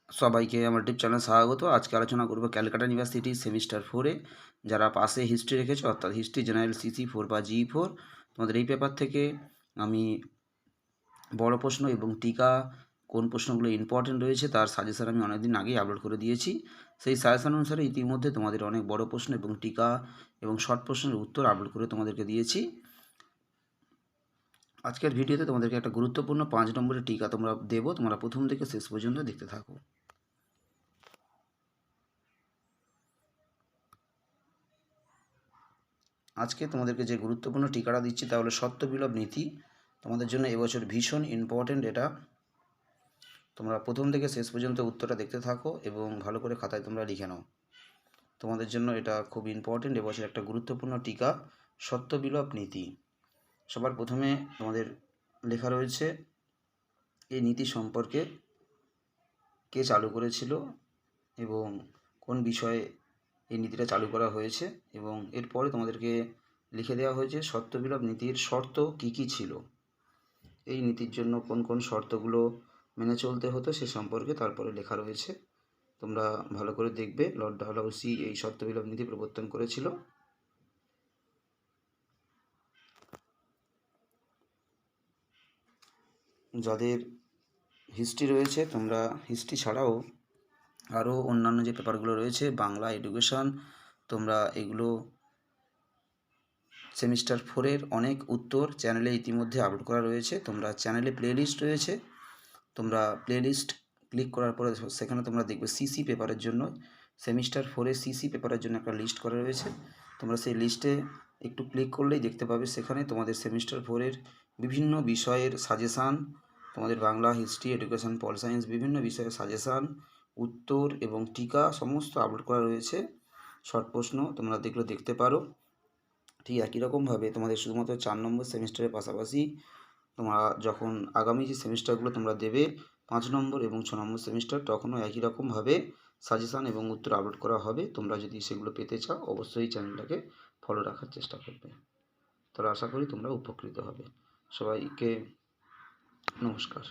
সবাইকে আমার YouTube channel স্বাগত। আজকে আলোচনা করব ক্যালকাটা ইউনিভার্সিটি সেমিস্টার 4-এ যারা পাসে হিস্ট্রি রেখেছো, অর্থাৎ হিস্ট্রি জেনারেল CC4 বা GE4, তোমাদের এই পেপার থেকে আমি বড় প্রশ্ন এবং টিকা কোন প্রশ্নগুলো ইম্পর্টেন্ট রয়েছে তার সাজেশন আমি অনেকদিন আগেই আপলোড করে দিয়েছি। সেই সাজেশন অনুসারে ইতিমধ্যে তোমাদের অনেক বড় প্রশ্ন এবং টিকা এবং শর্ট প্রশ্নের উত্তর আপলোড করে তোমাদেরকে দিয়েছি। আজকের ভিডিওতে তোমাদেরকে একটা গুরুত্বপূর্ণ 5 নম্বরের টিকা তোমরা দেবো, তোমরা প্রথম থেকে শেষ পর্যন্ত দেখতে থাকো। আজকে তোমাদেরকে যে গুরুত্বপূর্ণ টিকাটা দিচ্ছি তা হলো সত্যবিলোপ নীতি। তোমাদের জন্য এবছর ভীষণ ইম্পর্ট্যান্ট এটা। তোমরা প্রথম থেকে শেষ পর্যন্ত উত্তরটা দেখতে থাকো এবং ভালো করে খাতায় তোমরা লিখে নাও। তোমাদের জন্য এটা খুব ইম্পর্ট্যান্ট, এবছর একটা গুরুত্বপূর্ণ টিকা সত্যবিলোপ নীতি। সবার প্রথমে তোমাদের লেখা রয়েছে এই নীতি সম্পর্কে কে চালু করেছিল এবং কোন বিষয়ে এই নীতিটা চালু করা হয়েছে, এবং এরপরে তোমাদেরকে লিখে দেওয়া হয়েছে সত্যবিলোপ নীতির শর্ত কী কী ছিল, এই নীতির জন্য কোন কোন শর্তগুলো মেনে চলতে হতো সে সম্পর্কে তারপরে লেখা রয়েছে। তোমরা ভালো করে দেখবে। লর্ড ডালহৌসি এই সত্যবিলোপ নীতি প্রবর্তন করেছিল। যাদের হিস্ট্রি রয়েছে, তোমরা হিস্ট্রি ছাড়াও আরও অন্যান্য যে পেপারগুলো রয়েছে, বাংলা, এডুকেশন, তোমরা এগুলো সেমিস্টার 4-এর অনেক উত্তর চ্যানেলে ইতিমধ্যে আপলোড করা রয়েছে। তোমরা চ্যানেলে প্লেলিস্ট রয়েছে, তোমরা প্লেলিস্ট ক্লিক করার পরে সেখানে তোমরা দেখবে সিসি পেপারের জন্য, সেমিস্টার 4-এর সিসি পেপারের জন্য একটা লিস্ট করা রয়েছে। তোমরা সেই লিস্টে একটু ক্লিক করলেই দেখতে পাবে সেখানে তোমাদের সেমিস্টার 4-এর বিভিন্ন বিষয়ের সাজেশান, তোমাদের Bangla, history, education, pol science বিভিন্ন বিষয়ের সাজেশান, উত্তর এবং টিকা সমস্ত আপলোড করা রয়েছে। শর্ট প্রশ্ন তোমরা দেখলে দেখতে পারো। ঠিক একই রকমভাবে তোমাদের শুধুমাত্র 4 নম্বর সেমিস্টারের পাশাপাশি তোমরা যখন আগামী যে সেমিস্টারগুলো তোমরা দেবে 5 নম্বর এবং 6 নম্বর সেমিস্টার, তখনও একই রকমভাবে সাজেশান এবং উত্তর আপলোড করা হবে। তোমরা যদি সেগুলো পেতে চাও অবশ্যই চ্যানেলটাকে ফলো রাখার চেষ্টা করবে। তাহলে আশা করি তোমরা উপকৃত হবে। সবাইকে নমস্কার।